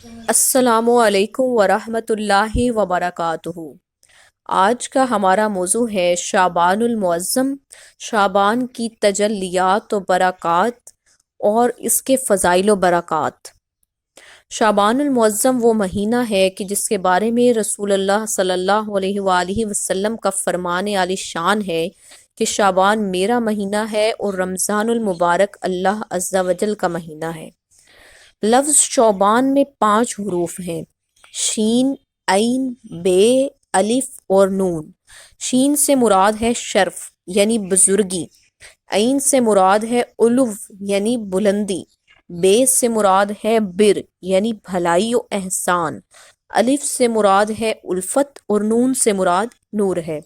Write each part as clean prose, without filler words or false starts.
السلام علیکم ورحمۃ اللہ وبرکاتہ۔ آج کا ہمارا موضوع ہے شعبان المعظم، شعبان کی تجلیات و برکات اور اس کے فضائل و برکات۔ شعبان المعظم وہ مہینہ ہے کہ جس کے بارے میں رسول اللہ صلی اللہ علیہ وآلہ وسلم کا فرمان عالی شان ہے کہ شعبان میرا مہینہ ہے اور رمضان المبارک اللہ عز و جل کا مہینہ ہے۔ لفظ شعبان میں 5 حروف ہیں: شین، عین، بے، الف اور نون۔ شین سے مراد ہے شرف یعنی بزرگی، عین سے مراد ہے علو یعنی بلندی، بے سے مراد ہے بر یعنی بھلائی و احسان، الف سے مراد ہے الفت اور نون سے مراد نور ہے۔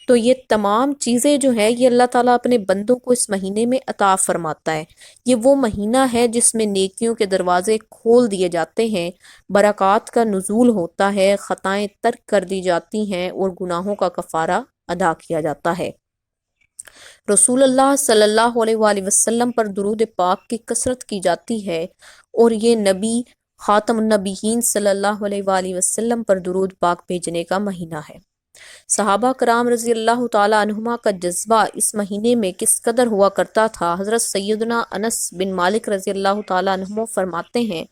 تو یہ تمام چیزیں جو ہیں یہ اللہ تعالیٰ اپنے بندوں کو اس مہینے میں عطا فرماتا ہے۔ یہ وہ مہینہ ہے جس میں نیکیوں کے دروازے کھول دیے جاتے ہیں، برکات کا نزول ہوتا ہے، خطائیں ترک کر دی جاتی ہیں اور گناہوں کا کفارہ ادا کیا جاتا ہے۔ رسول اللہ صلی اللہ علیہ وآلہ وسلم پر درود پاک کی کثرت کی جاتی ہے اور یہ نبی خاتم النبیین صلی اللہ علیہ وآلہ وسلم پر درود پاک بھیجنے کا مہینہ ہے۔ صحابہ کرام رضی اللہ تعالی عنہما کا جذبہ اس مہینے میں کس قدر ہوا کرتا تھا، حضرت سیدنا انس بن مالک رضی اللہ تعالی عنہ فرماتے ہیں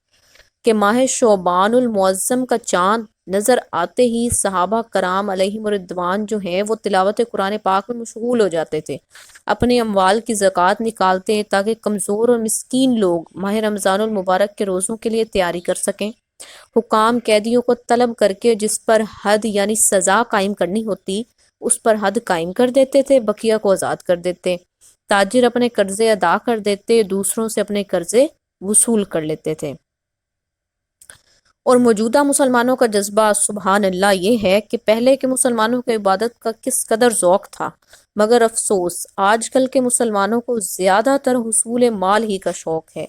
کہ ماہ شعبان المعظم کا چاند نظر آتے ہی صحابہ کرام علیہم الرضوان جو ہیں وہ تلاوت قرآن پاک میں مشغول ہو جاتے تھے، اپنے اموال کی زکوٰۃ نکالتے تاکہ کمزور اور مسکین لوگ ماہ رمضان المبارک کے روزوں کے لیے تیاری کر سکیں۔ حکام قیدیوں کو طلب کر کے جس پر حد یعنی سزا قائم کرنی ہوتی اس پر حد قائم کر دیتے تھے، بقیہ کو آزاد کر دیتے۔ تاجر اپنے قرضے ادا کر دیتے، دوسروں سے اپنے قرضے وصول کر لیتے تھے۔ اور موجودہ مسلمانوں کا جذبہ سبحان اللہ یہ ہے کہ پہلے کے مسلمانوں کے عبادت کا کس قدر ذوق تھا، مگر افسوس آج کل کے مسلمانوں کو زیادہ تر حصول مال ہی کا شوق ہے۔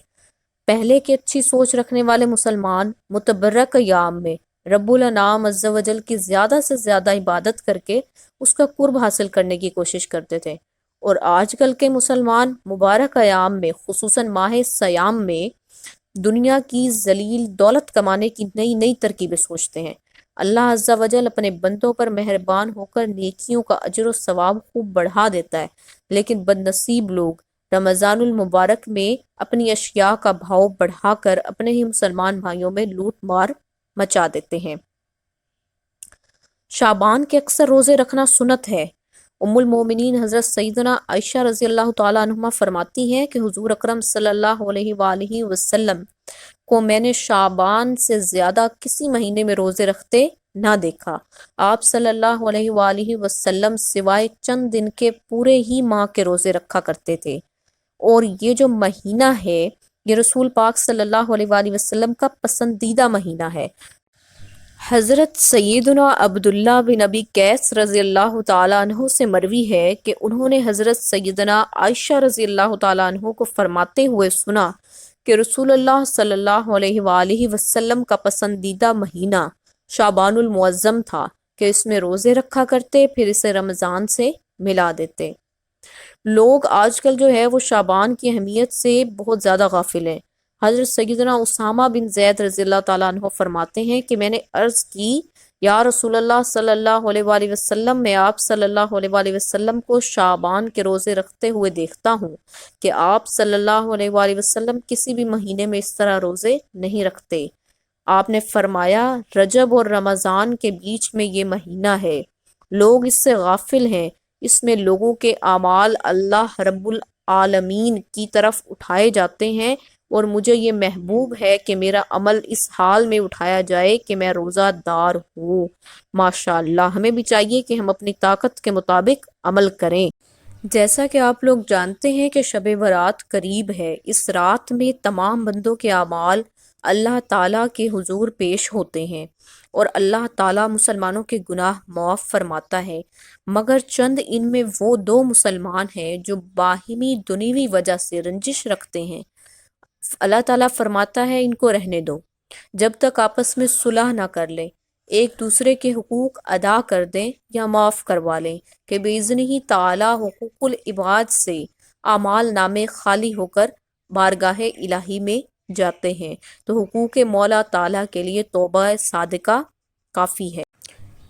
پہلے کے اچھی سوچ رکھنے والے مسلمان متبرک ایام میں رب الانعام عز و جل کی زیادہ سے زیادہ عبادت کر کے اس کا قرب حاصل کرنے کی کوشش کرتے تھے، اور آج کل کے مسلمان مبارک ایام میں خصوصاً ماہ سیام میں دنیا کی ذلیل دولت کمانے کی نئی نئی ترکیبیں سوچتے ہیں۔ اللہ عز و جل اپنے بندوں پر مہربان ہو کر نیکیوں کا اجر و ثواب خوب بڑھا دیتا ہے، لیکن بد نصیب لوگ رمضان المبارک میں اپنی اشیاء کا بھاؤ بڑھا کر اپنے ہی مسلمان بھائیوں میں لوٹ مار مچا دیتے ہیں۔ شعبان کے اکثر روزے رکھنا سنت ہے۔ ام المومنین حضرت سیدنا عائشہ رضی اللہ تعالی عنہما فرماتی ہیں کہ حضور اکرم صلی اللہ علیہ وآلہ وسلم کو میں نے شعبان سے زیادہ کسی مہینے میں روزے رکھتے نہ دیکھا۔ آپ صلی اللہ علیہ وآلہ وسلم سوائے چند دن کے پورے ہی ماہ کے روزے رکھا کرتے تھے، اور یہ جو مہینہ ہے یہ رسول پاک صلی اللہ علیہ وآلہ وسلم کا پسندیدہ مہینہ ہے۔ حضرت سیدنا عبداللہ بن ابی قیس رضی اللہ تعالیٰ عنہ سے مروی ہے کہ انہوں نے حضرت سیدنا عائشہ رضی اللہ تعالیٰ عنہ کو فرماتے ہوئے سنا کہ رسول اللہ صلی اللہ علیہ وآلہ وسلم کا پسندیدہ مہینہ شعبان المعظم تھا کہ اس میں روزے رکھا کرتے، پھر اسے رمضان سے ملا دیتے۔ لوگ آج کل جو ہے وہ شعبان کی اہمیت سے بہت زیادہ غافل ہیں۔ حضرت سیدنا اسامہ بن زید رضی اللہ تعالیٰ عنہ فرماتے ہیں کہ میں نے عرض کی یا رسول اللہ صلی اللہ علیہ وآلہ وسلم، میں آپ صلی اللہ علیہ وآلہ وسلم کو شعبان کے روزے رکھتے ہوئے دیکھتا ہوں کہ آپ صلی اللہ علیہ وآلہ وسلم کسی بھی مہینے میں اس طرح روزے نہیں رکھتے۔ آپ نے فرمایا رجب اور رمضان کے بیچ میں یہ مہینہ ہے، لوگ اس سے غافل ہیں، اس میں لوگوں کے اعمال اللہ رب العالمین کی طرف اٹھائے جاتے ہیں، اور مجھے یہ محبوب ہے کہ میرا عمل اس حال میں اٹھایا جائے کہ میں روزہ دار ہوں۔ ماشاءاللہ ہمیں بھی چاہیے کہ ہم اپنی طاقت کے مطابق عمل کریں۔ جیسا کہ آپ لوگ جانتے ہیں کہ شب برات قریب ہے، اس رات میں تمام بندوں کے اعمال اللہ تعالیٰ کے حضور پیش ہوتے ہیں اور اللہ تعالیٰ مسلمانوں کے گناہ معاف فرماتا ہے، مگر چند ان میں وہ 2 مسلمان ہیں جو باہمی دنیوی وجہ سے رنجش رکھتے ہیں۔ اللہ تعالیٰ فرماتا ہے ان کو رہنے دو جب تک آپس میں صلح نہ کر لیں، ایک دوسرے کے حقوق ادا کر دیں یا معاف کروا لیں کہ بإذنہ تعالیٰ حقوق العباد سے اعمال نامے خالی ہو کر بارگاہ الہی میں جاتے ہیں تو حقوق مولا تعالیٰ کے لیے توبہ صادقہ کافی ہے۔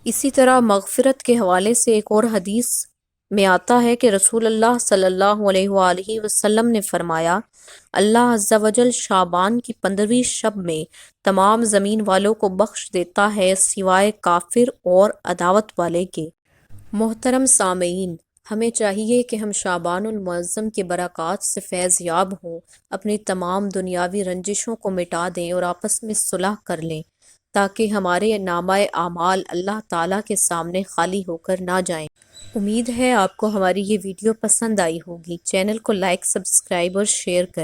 اسی طرح مغفرت کے حوالے سے ایک اور حدیث میں آتا ہے کہ رسول اللہ صلی اللہ علیہ وآلہ وسلم نے فرمایا، اللہ عز و جل شعبان کی 15ویں شب میں تمام زمین والوں کو بخش دیتا ہے سوائے کافر اور عداوت والے کے۔ محترم سامعین، ہمیں چاہیے کہ ہم شعبان المعظم کے برکات سے فیض یاب ہوں، اپنی تمام دنیاوی رنجشوں کو مٹا دیں اور آپس میں صلح کر لیں تاکہ ہمارے نامہ اعمال اللہ تعالیٰ کے سامنے خالی ہو کر نہ جائیں۔ امید ہے آپ کو ہماری یہ ویڈیو پسند آئی ہوگی۔ چینل کو لائک، سبسکرائب اور شیئر کریں۔